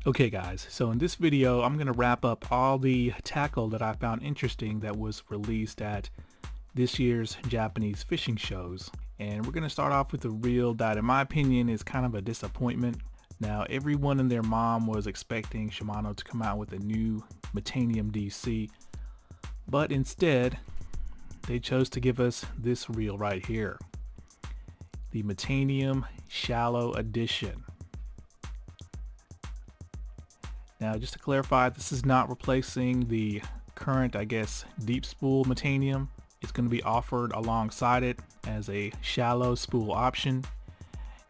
Okay guys, so in this video I'm going to wrap up all the tackle that I found interesting that was released at this year's Japanese fishing shows. And we're going to start off with a reel that in my opinion is kind of a disappointment. Now everyone and their mom was expecting Shimano to come out with a new Metanium DC, but instead they chose to give us this reel right here. The Metanium Shallow Edition. Now just to clarify, this is not replacing the current, I guess, deep spool Metanium. It's going to be offered alongside it as a shallow spool option.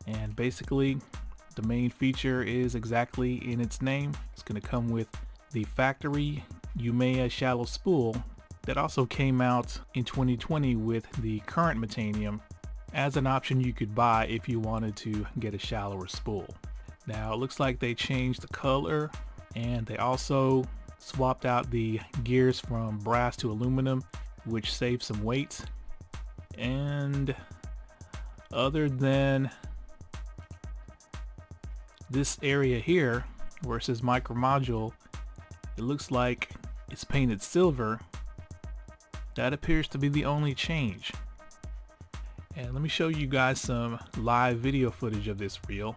And basically the main feature is exactly in its name. It's going to come with the factory Umea shallow spool that also came out in 2020 with the current Metanium as an option you could buy if you wanted to get a shallower spool. Now it looks like they changed the color, and they also swapped out the gears from brass to aluminum, which saves some weight. And other than this area here where it says micro module, it looks like it's painted silver. That appears to be the only change. And let me show you guys some live video footage of this reel.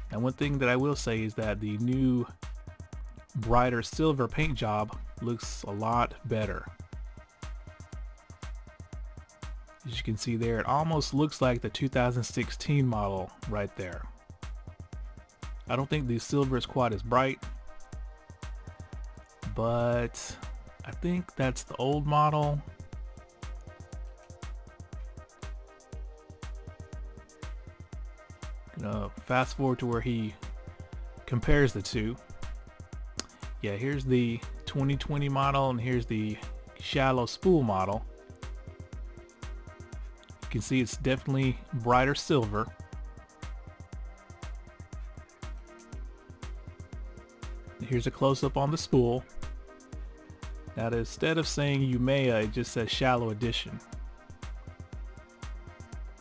And one thing that I will say is that the new brighter silver paint job looks a lot better. As you can see there, it almost looks like the 2016 model right there. I don't think the silver is quite as bright, but I think that's the old model. Fast forward to where he compares the two. Yeah, here's the 2020 model and here's the shallow spool model. You can see it's definitely brighter silver. Here's a close-up on the spool. Now instead of saying Umea, it just says shallow edition.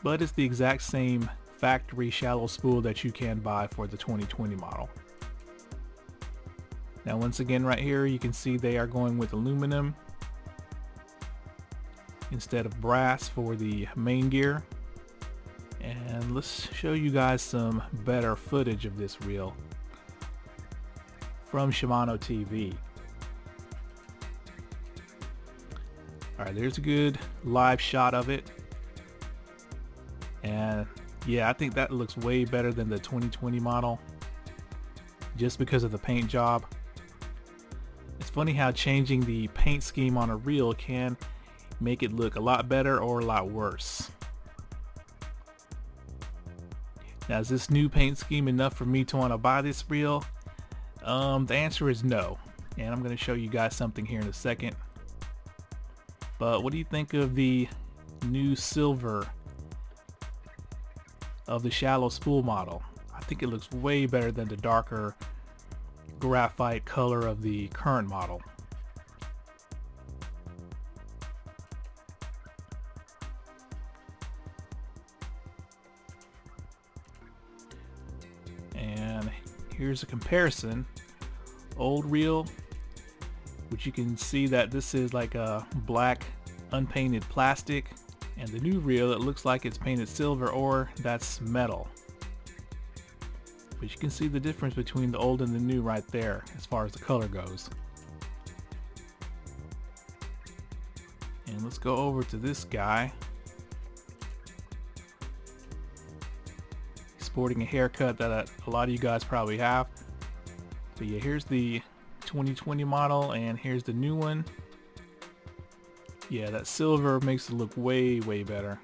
But it's the exact same factory shallow spool that you can buy for the 2020 model. Now once again right here you can see they are going with aluminum instead of brass for the main gear. And let's show you guys some better footage of this reel from Shimano TV. Alright, there's a good live shot of it. And yeah, I think that looks way better than the 2020 model just because of the paint job. It's funny how changing the paint scheme on a reel can make it look a lot better or a lot worse. Now, is this new paint scheme enough for me to want to buy this reel? The answer is no, and I'm going to show you guys something here in a second. But what do you think of the new silver of the shallow spool model? I think it looks way better than the darker graphite color of the current model. And here's a comparison. Old reel, which you can see that this is like a black unpainted plastic, and the new reel, it looks like it's painted silver or that's metal. But you can see the difference between the old and the new right there as far as the color goes. And let's go over to this guy. He's sporting a haircut that a lot of you guys probably have. But yeah, here's the 2020 model and here's the new one. Yeah, that silver makes it look way better.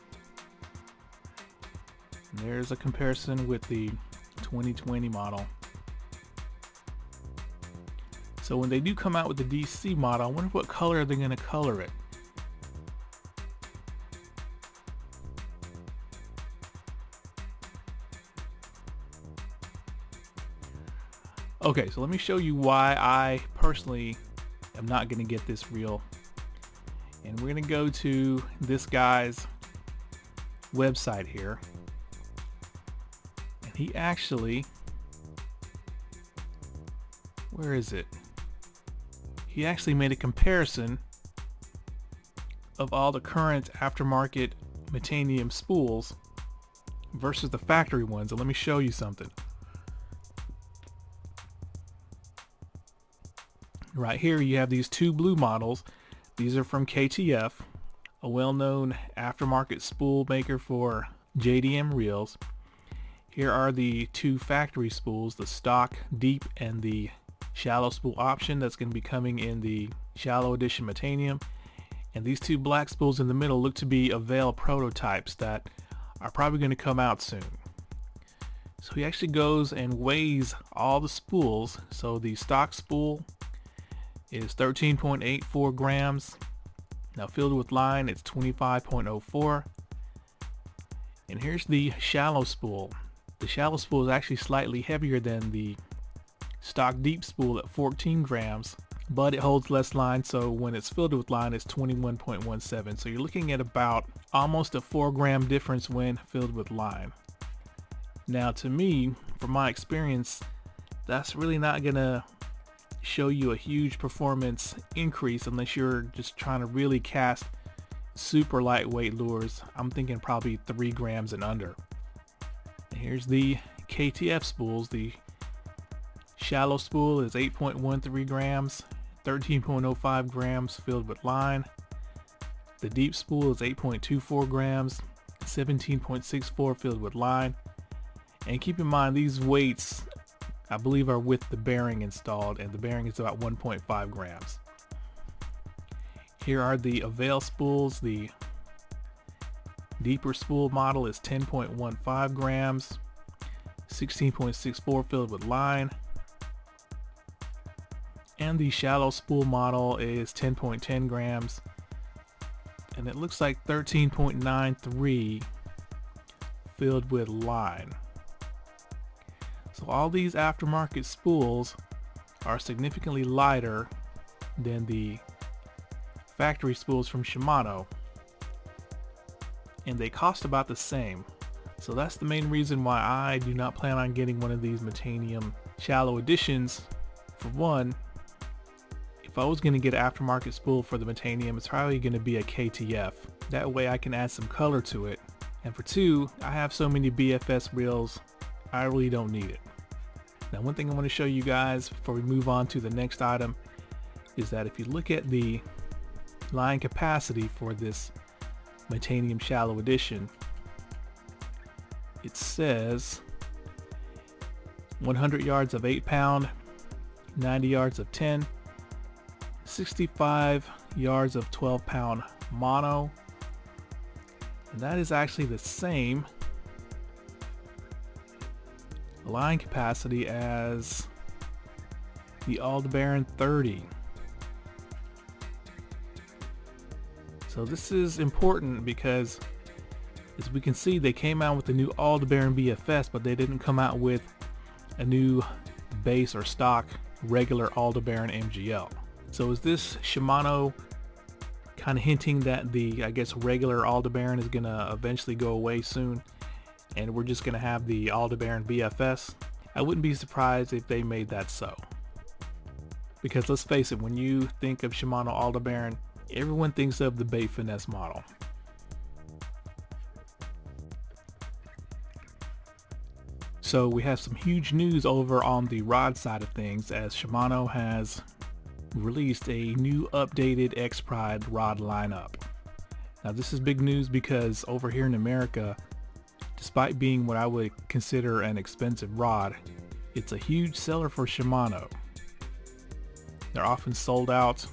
And there's a comparison with the 2020 model. So when they do come out with the DC model, I wonder what color they're going to color it. Okay, so let me show you why I personally am not going to get this reel. And we're going to go to this guy's website here. And he actually, where is it? He actually made a comparison of all the current aftermarket Metanium spools versus the factory ones. And let me show you something. Right here you have these two blue models. These are from KTF, a well-known aftermarket spool maker for JDM reels. Here are the two factory spools, the stock deep and the shallow spool option that's going to be coming in the shallow edition Metanium. And these two black spools in the middle look to be Avail prototypes that are probably going to come out soon. So he actually goes and weighs all the spools. So the stock spool is 13.84 grams. Now filled with line, it's 25.04. And here's the shallow spool. The shallow spool is actually slightly heavier than the stock deep spool at 14 grams, but it holds less line, so when it's filled with line, it's 21.17. So you're looking at about almost a 4-gram difference when filled with line. Now to me, from my experience, that's really not gonna show you a huge performance increase unless you're just trying to really cast super lightweight lures. I'm thinking probably 3 grams and under. And here's the KTF spools. The shallow spool is 8.13 grams, 13.05 grams filled with line. The deep spool is 8.24 grams, 17.64 filled with line. And keep in mind, these weights I believe are with the bearing installed, and the bearing is about 1.5 grams. Here are the Avail spools. The deeper spool model is 10.15 grams, 16.64 filled with line. And the shallow spool model is 10.10 grams, and it looks like 13.93 filled with line. So all these aftermarket spools are significantly lighter than the factory spools from Shimano, and they cost about the same. So that's the main reason why I do not plan on getting one of these Metanium shallow editions. For one, if I was going to get an aftermarket spool for the Metanium, it's probably going to be a KTF. That way I can add some color to it. And for two, I have so many BFS reels, I really don't need it. Now, one thing I want to show you guys before we move on to the next item is that if you look at the line capacity for this Metanium shallow edition, it says 100 yards of 8-pound, 90 yards of 10, 65 yards of 12-pound mono, and that is actually the same line capacity as the Aldebaran 30. So this is important because, as we can see, they came out with the new Aldebaran BFS, but they didn't come out with a new base or stock regular Aldebaran MGL. So is this Shimano kind of hinting that the, I guess, regular Aldebaran is gonna eventually go away soon, and we're just gonna have the Aldebaran BFS? I wouldn't be surprised if they made that so. Because let's face it, when you think of Shimano Aldebaran, everyone thinks of the bait finesse model. So we have some huge news over on the rod side of things, as Shimano has released a new updated Expride rod lineup. Now this is big news because over here in America, despite being what I would consider an expensive rod, it's a huge seller for Shimano. They're often sold out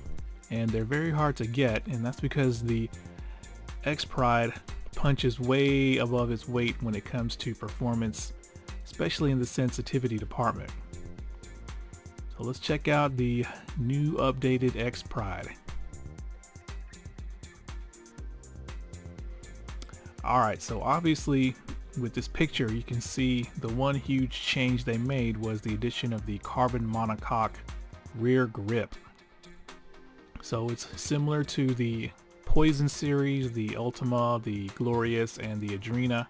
and they're very hard to get, and that's because the Expride punches way above its weight when it comes to performance, especially in the sensitivity department. So let's check out the new updated Expride. Alright, so obviously with this picture you can see the one huge change they made was the addition of the carbon monocoque rear grip. So it's similar to the Poison series, the Ultima, the Glorious, and the Adrena,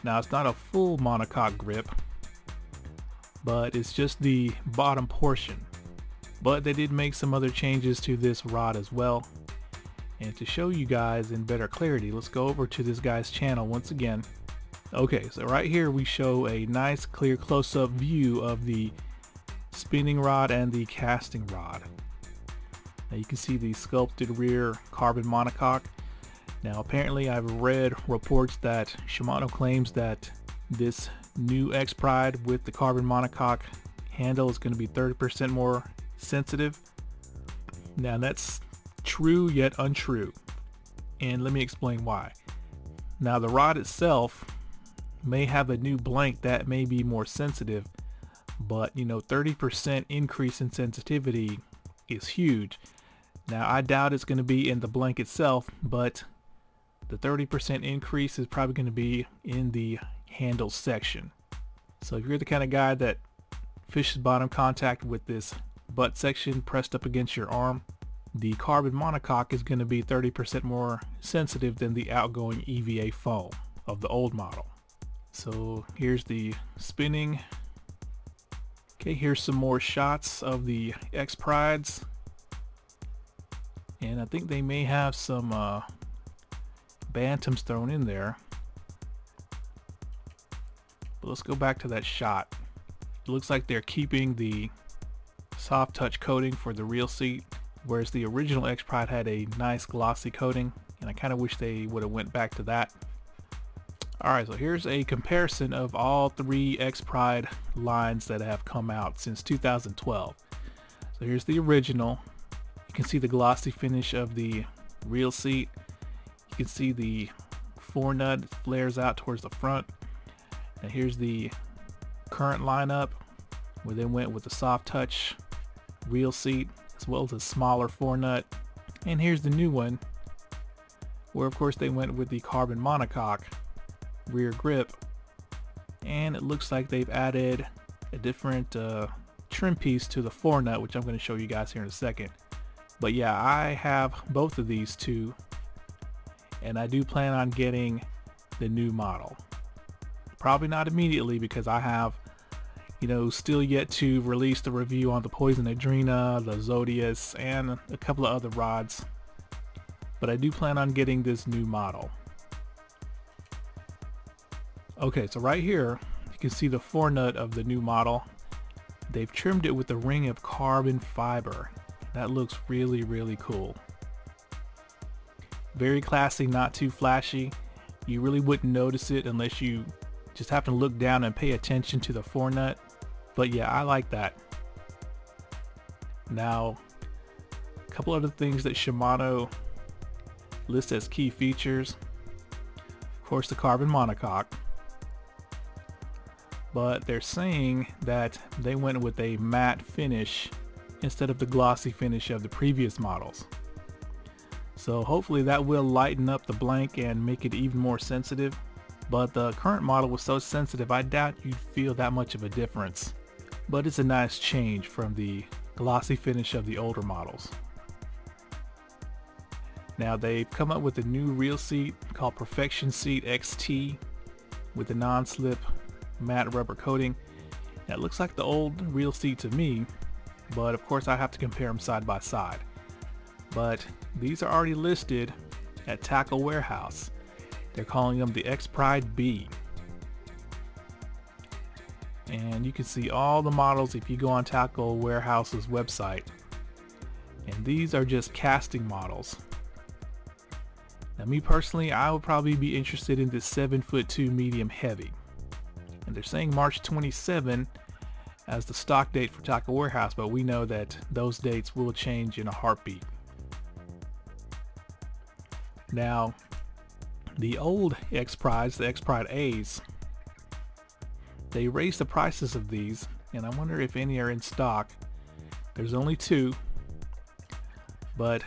Now it's not a full monocoque grip, but it's just the bottom portion. But they did make some other changes to this rod as well. And to show you guys in better clarity, let's go over to this guy's channel once again. Okay, so right here we show a nice clear close-up view of the spinning rod and the casting rod. Now you can see the sculpted rear carbon monocoque. Now apparently I've read reports that Shimano claims that this new Expride with the carbon monocoque handle is going to be 30% more sensitive. Now that's true yet untrue, and let me explain why. Now the rod itself may have a new blank that may be more sensitive, but you know, 30% increase in sensitivity is huge. Now I doubt it's going to be in the blank itself, but the 30% increase is probably going to be in the handle section. So if you're the kind of guy that fishes bottom contact with this butt section pressed up against your arm, the carbon monocoque is going to be 30% more sensitive than the outgoing EVA foam of the old model. So here's the spinning. Okay, here's some more shots of the Exprides, and I think they may have some bantams thrown in there. But let's go back to that shot. It looks like they're keeping the soft touch coating for the reel seat, whereas the original Expride had a nice glossy coating, and I kind of wish they would have went back to that. Alright, so here's a comparison of all 3 Expride lines that have come out since 2012. So here's the original. You can see the glossy finish of the reel seat. You can see the forenut flares out towards the front. Now here's the current lineup, where they went with the soft touch reel seat as well as a smaller forenut. And here's the new one, where of course they went with the carbon monocoque rear grip, and it looks like they've added a different trim piece to the forenut, which I'm going to show you guys here in a second. But yeah, I have both of these two, and I do plan on getting the new model. Probably not immediately, because I have, you know, still yet to release the review on the Poison Adrena, the Zodius, and a couple of other rods. But I do plan on getting this new model. Okay, so right here you can see the forenut of the new model. They've trimmed it with a ring of carbon fiber. That looks really, really cool. Very classy, not too flashy. You really wouldn't notice it unless you just happen to look down and pay attention to the forenut. But yeah, I like that. Now, a couple other things that Shimano lists as key features. Of course, the carbon monocoque. But they're saying that they went with a matte finish instead of the glossy finish of the previous models. So hopefully that will lighten up the blank and make it even more sensitive. But the current model was so sensitive, I doubt you'd feel that much of a difference. But it's a nice change from the glossy finish of the older models. Now they've come up with a new reel seat called Perfection Seat XT with a non-slip matte rubber coating. That looks like the old reel seat to me, but of course I have to compare them side by side. But these are already listed at Tackle Warehouse. They're calling them the Expride B. And you can see all the models if you go on Tackle Warehouse's website. And these are just casting models. Now me personally, I would probably be interested in this 7'2" medium heavy. And they're saying March 27 as the stock date for Tackle Warehouse, but we know that those dates will change in a heartbeat. Now, the old Exprides, the Expride A's, they raised the prices of these, and I wonder if any are in stock. There's only 2, but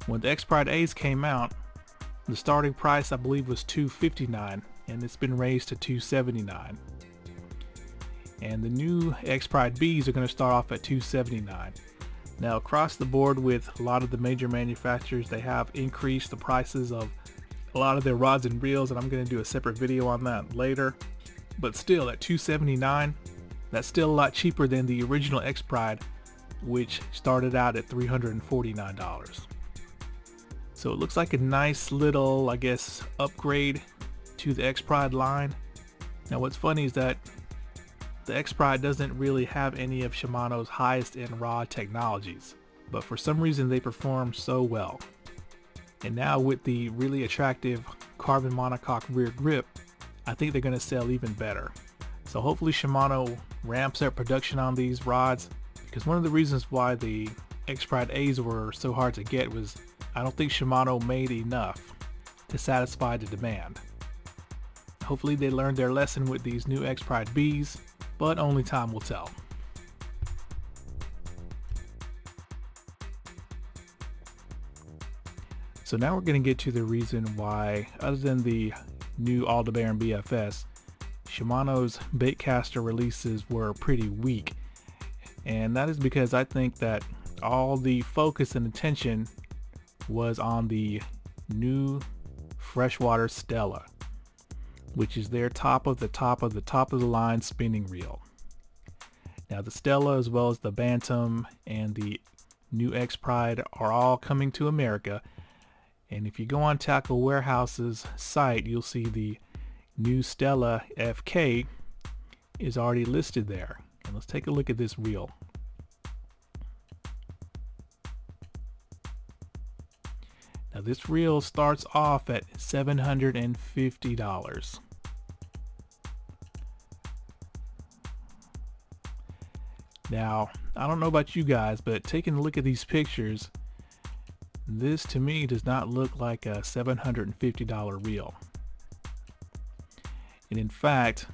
when the Expride A's came out, the starting price I believe was $259, and it's been raised to $279. And the new Expride B's are going to start off at $279. Now across the board with a lot of the major manufacturers, they have increased the prices of a lot of their rods and reels, and I'm going to do a separate video on that later. But still, at $279, that's still a lot cheaper than the original Expride, which started out at $349. So it looks like a nice little, I guess, upgrade to the Expride line. Now what's funny is that the Expride doesn't really have any of Shimano's highest end rod technologies, but for some reason they perform so well. And now with the really attractive carbon monocoque rear grip, I think they're going to sell even better. So hopefully Shimano ramps up production on these rods, because one of the reasons why the Expride A's were so hard to get was I don't think Shimano made enough to satisfy the demand. Hopefully they learned their lesson with these new Expride B's, but only time will tell. So now we're going to get to the reason why, other than the new Aldebaran BFS, Shimano's baitcaster releases were pretty weak. And that is because I think that all the focus and attention was on the new freshwater Stella, which is their top of the line spinning reel. Now the Stella, as well as the Bantam and the new Expride, are all coming to America. And if you go on Tackle Warehouse's site, you'll see the new Stella FK is already listed there. And let's take a look at this reel. Now this reel starts off at $750. Now, I don't know about you guys, but taking a look at these pictures, this to me does not look like a $750 reel. And in fact,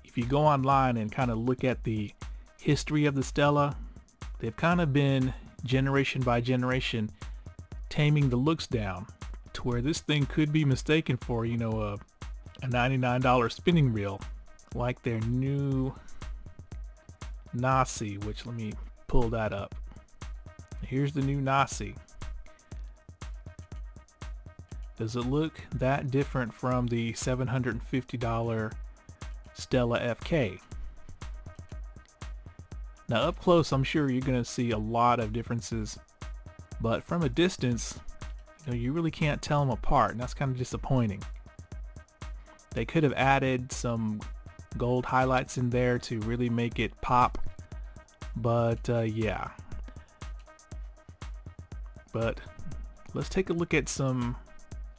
if you go online and kind of look at the history of the Stella, they've kind of been generation by generation taming the looks down to where this thing could be mistaken for, you know, a $99 spinning reel, like their new Nasi, which, let me pull that up. Here's the new Nasi. Does it look that different from the $750 Stella FK? Now up close, I'm sure you're going to see a lot of differences, but from a distance, you know, you really can't tell them apart, and that's kind of disappointing. They could have added some gold highlights in there to really make it pop, but yeah. But let's take a look at some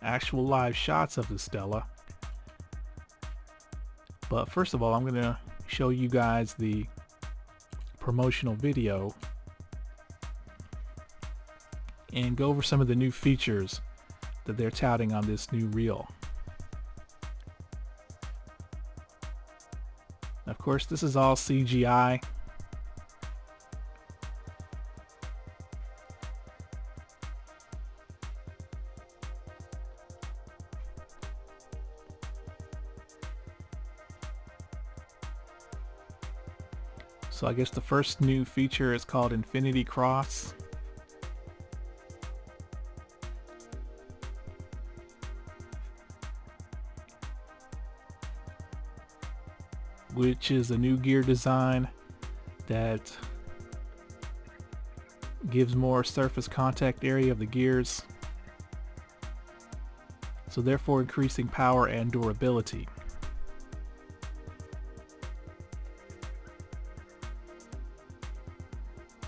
actual live shots of the Stella. But first of all, I'm going to show you guys the promotional video and go over some of the new features that they're touting on this new reel. Of course, this is all CGI. So I guess the first new feature is called Infinity Cross. Which is a new gear design that gives more surface contact area of the gears, so therefore increasing power and durability.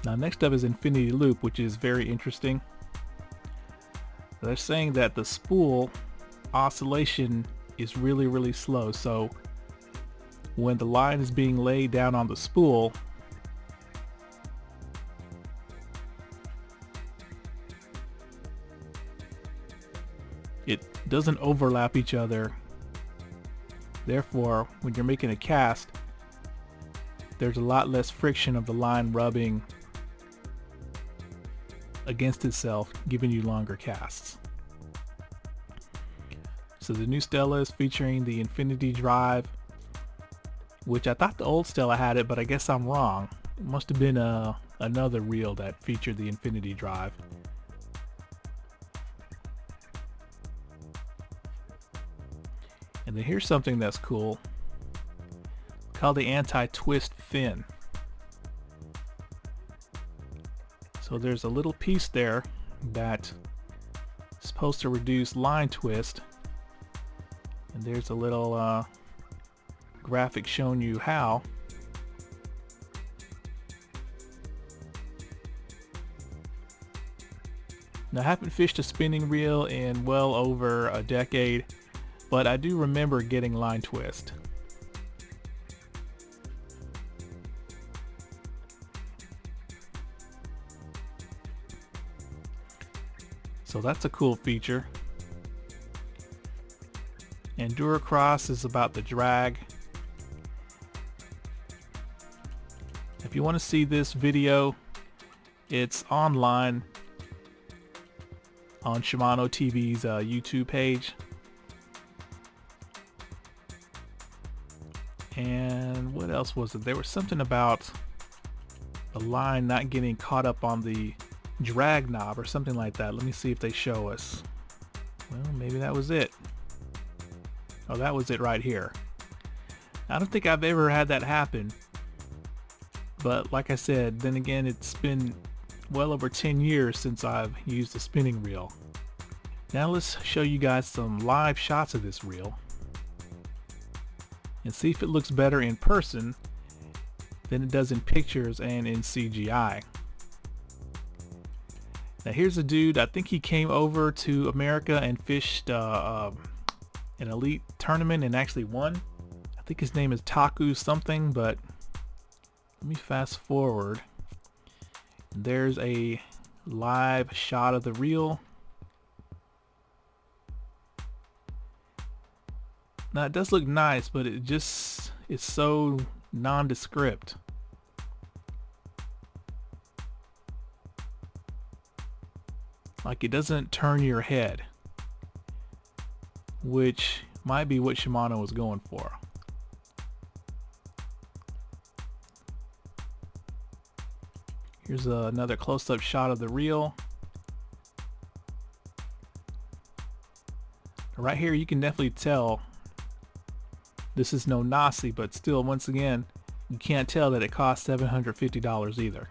Now next up is Infinity Loop, which is very interesting. They're saying that the spool oscillation is really slow, so when the line is being laid down on the spool, it doesn't overlap each other. Therefore, when you're making a cast, there's a lot less friction of the line rubbing against itself, giving you longer casts. So the new Stella is featuring the Infinity Drive, which I thought the old Stella had it, but I guess I'm wrong. It must have been another reel that featured the Infinity Drive. then here's something that's cool, called the anti-twist fin. So there's a little piece there that's supposed to reduce line twist, and there's a little graphic showing you how. Now, I haven't fished a spinning reel in well over a decade, but I do remember getting line twist. So that's a cool feature. And Duracross is about the drag. If you want to see this video, it's online on Shimano TV's YouTube page. And what else was it? There was something about the line not getting caught up on the drag knob or something like that. Let me see if they show us. Well, maybe that was it. Oh, that was it right here. I don't think I've ever had that happen, but like I said, then again, it's been well over 10 years since I've used a spinning reel. Now let's show you guys some live shots of this reel and see if it looks better in person than it does in pictures and in CGI. Now here's a dude, I think he came over to America and fished an elite tournament and actually won. I think his name is Taku something, but let me fast forward. There's a live shot of the reel. Now it does look nice, but it just is so nondescript. Like, it doesn't turn your head, which might be what Shimano was going for. Here's another close-up shot of the reel. Right here you can definitely tell this is no Nasi, but still, once again, you can't tell that it costs $750 either.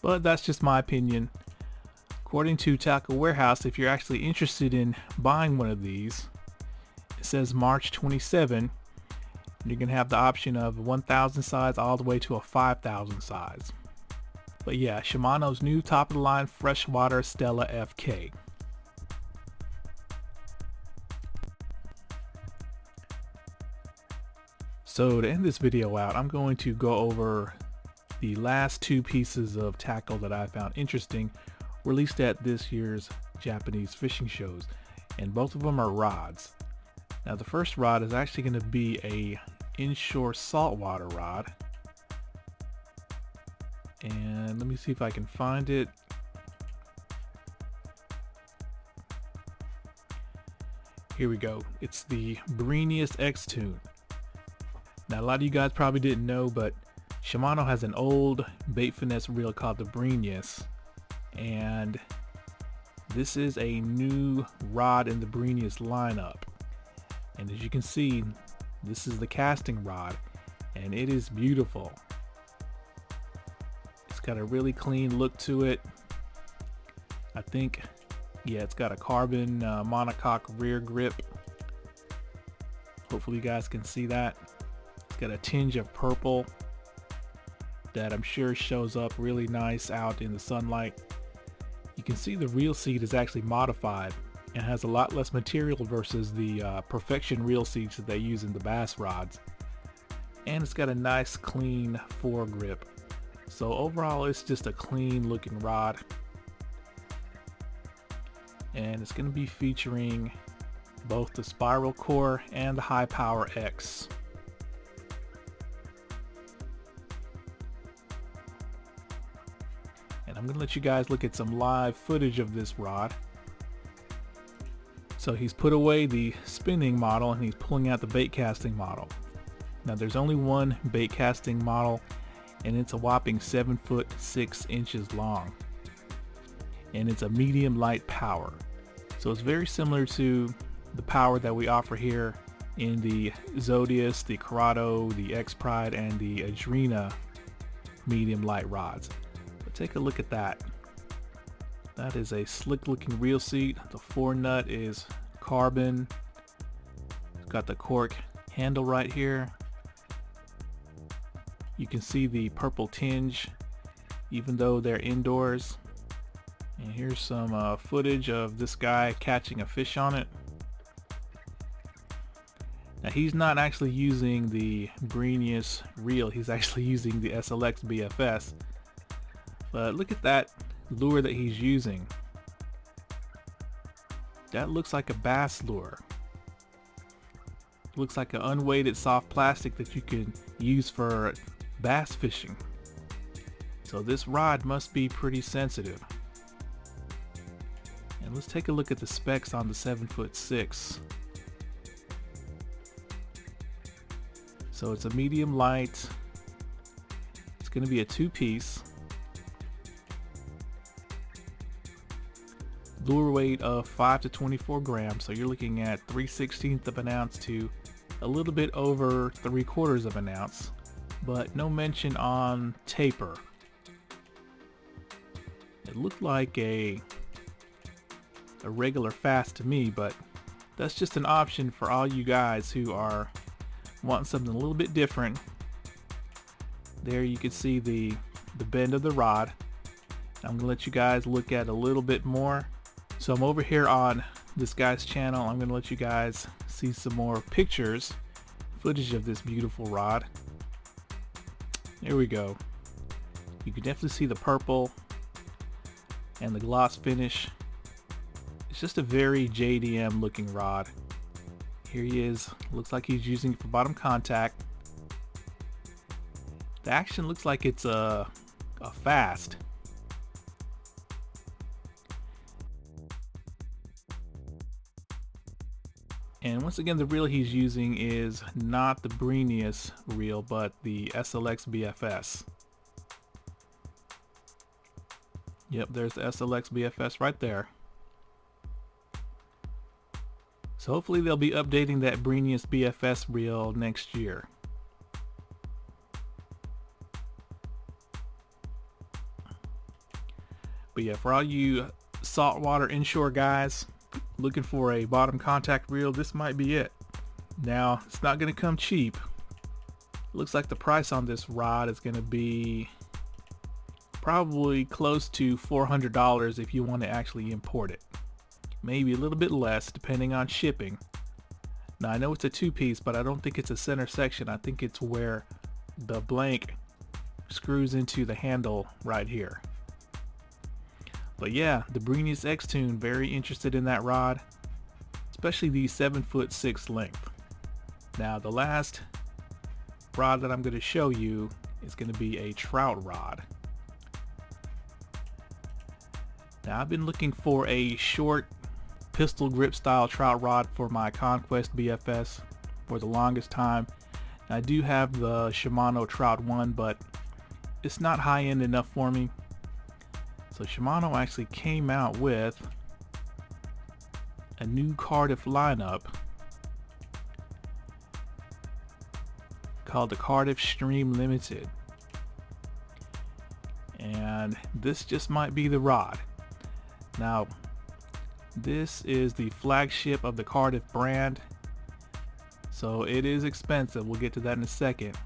But that's just my opinion. According to Tackle Warehouse, if you're actually interested in buying one of these, it says March 27. You can have the option of a 1000 size all the way to a 5000 size. But yeah, Shimano's new top of the line freshwater Stella FK. So to end this video out, I'm going to go over the last two pieces of tackle that I found interesting, released at this year's Japanese fishing shows, and both of them are rods. Now the first rod is actually going to be a inshore saltwater rod, and let me see if I can find it. Here we go. It's the Brinius Extune. Now a lot of you guys probably didn't know, but Shimano has an old bait finesse reel called the Brinius, and this is a new rod in the Brinius lineup. And as you can see, this is the casting rod, and it is beautiful. It's got a really clean look to it. I think, yeah, it's got a carbon monocoque rear grip. Hopefully you guys can see that. It's got a tinge of purple that I'm sure shows up really nice out in the sunlight. You can see the reel seat is actually modified and has a lot less material versus the Perfection reel seats that they use in the bass rods. And it's got a nice clean foregrip. So overall, it's just a clean looking rod. And it's going to be featuring both the Spiral Core and the High Power X. And I'm going to let you guys look at some live footage of this rod. So he's put away the spinning model and he's pulling out the bait casting model. Now there's only one bait casting model, and it's a whopping 7 foot 6 inches long. And it's a medium light power. So it's very similar to the power that we offer here in the Zodius, the CURADO, the Expride, and the Adrena medium light rods. But take a look at that. That is a slick looking reel seat. The forenut is carbon. It's got the cork handle right here. You can see the purple tinge even though they're indoors. And here's some footage of this guy catching a fish on it. Now he's not actually using the Brinius reel, he's actually using the SLX BFS. But look at that lure that he's using. That looks like a bass lure. Looks like an unweighted soft plastic that you can use for bass fishing. So this rod must be pretty sensitive. And let's take a look at the specs on the 7'6". So it's a medium light. It's going to be a 2-piece. Lure weight of 5 to 24 grams. So you're looking at 3/16 of an ounce to a little bit over 3/4 of an ounce. But no mention on taper. It looked like a regular fast to me, but that's just an option for all you guys who are wanting something a little bit different. There you can see the bend of the rod. I'm gonna let you guys look at a little bit more. So I'm over here on this guy's channel. I'm gonna let you guys see some more pictures, footage of this beautiful rod. There we go. You can definitely see the purple and the gloss finish. It's just a very JDM looking rod. Here he is. Looks like he's using it for bottom contact. The action looks like it's a fast. And once again, the reel he's using is not the Brinius reel, but the SLX BFS. Yep, there's the SLX BFS right there. So hopefully they'll be updating that Brinius BFS reel next year. But yeah, for all you saltwater inshore guys looking for a bottom contact reel, this might be it. Now, it's not going to come cheap. Looks like the price on this rod is going to be probably close to $400 if you want to actually import it. Maybe a little bit less depending on shipping. Now I know it's a 2-piece, but I don't think it's a center section. I think it's where the blank screws into the handle right here. But yeah, the Brinius Extune, very interested in that rod, especially the 7'6" length. Now the last rod that I'm going to show you is going to be a trout rod. Now I've been looking for a short pistol grip style trout rod for my Conquest BFS for the longest time. I do have the Shimano Trout 1, but it's not high end enough for me. So Shimano actually came out with a new Cardiff lineup called the Cardiff Stream Limited. And this just might be the rod. Now, this is the flagship of the Cardiff brand, so it is expensive. We'll get to that in a second.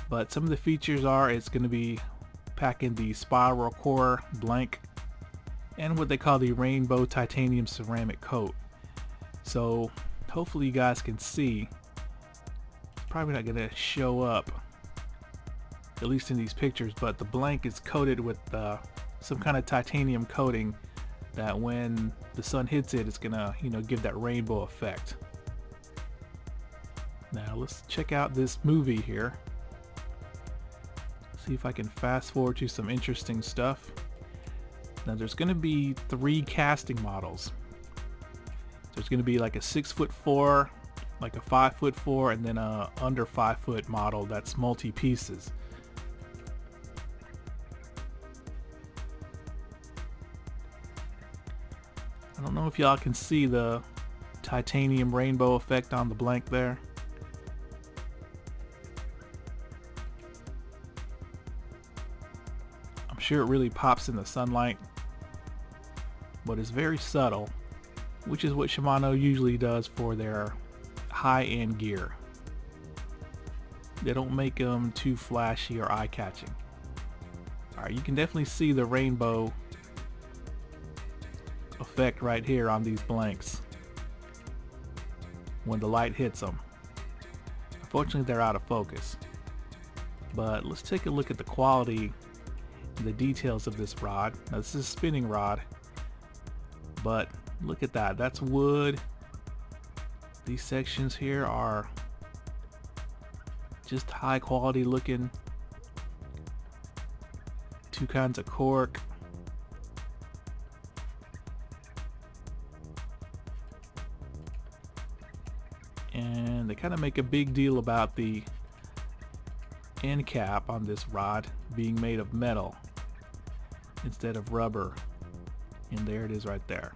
But some of the features are, it's going to be packing the spiral core blank and what they call the rainbow titanium ceramic coat. So hopefully you guys can see. It's probably not going to show up, at least in these pictures, but the blank is coated with some kind of titanium coating that when the sun hits it, it's gonna, give that rainbow effect. Now let's check out this movie here. See if I can fast forward to some interesting stuff. Now there's gonna be 3 casting models. There's gonna be like a 6'4", like a 5'4", and then a under 5 foot model that's multi-pieces. I don't know if y'all can see the titanium rainbow effect on the blank there. I'm sure it really pops in the sunlight, but it's very subtle, which is what Shimano usually does for their high-end gear. They don't make them too flashy or eye-catching. Alright, you can definitely see the rainbow effect right here on these blanks when the light hits them. Unfortunately, they're out of focus. But let's take a look at the quality and the details of this rod. Now, this is a spinning rod, but look at that. That's wood. These sections here are just high quality looking. Two kinds of cork. And they kind of make a big deal about the end cap on this rod being made of metal instead of rubber. And there it is right there.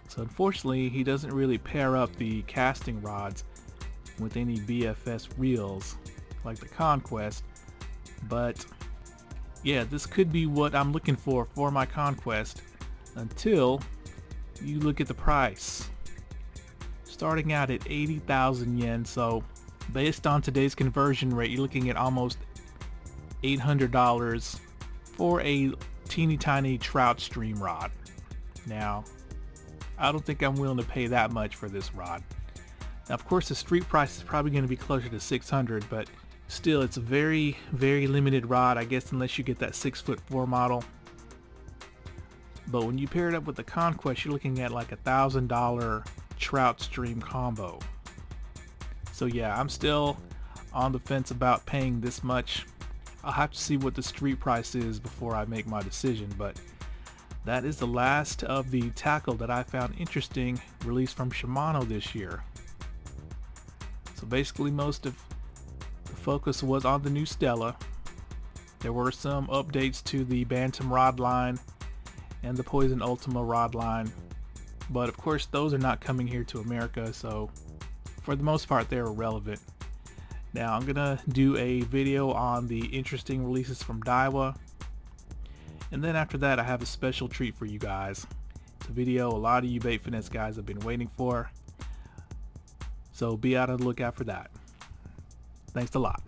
So unfortunately, he doesn't really pair up the casting rods with any BFS reels like the Conquest, but yeah, this could be what I'm looking for my Conquest until you look at the price. Starting out at 80,000 yen, so based on today's conversion rate, you're looking at almost $800 for a teeny tiny trout stream rod. Now, I don't think I'm willing to pay that much for this rod. Now, of course, the street price is probably going to be closer to 600, but still, it's a very, very limited rod, I guess, unless you get that 6'4" model. But when you pair it up with the Conquest, you're looking at like $1,000 trout stream combo. So yeah, I'm still on the fence about paying this much. I'll have to see what the street price is before I make my decision, but that is the last of the tackle that I found interesting released from Shimano this year. So basically, most of the focus was on the new Stella. There were some updates to the Bantam rod line and the Poison Ultima rod line, but of course those are not coming here to America, so for the most part they're irrelevant. Now I'm gonna do a video on the interesting releases from DAIWA, and then after that I have a special treat for you guys. It's a video a lot of you bait finesse guys have been waiting for, so be on the lookout for that. Thanks a lot.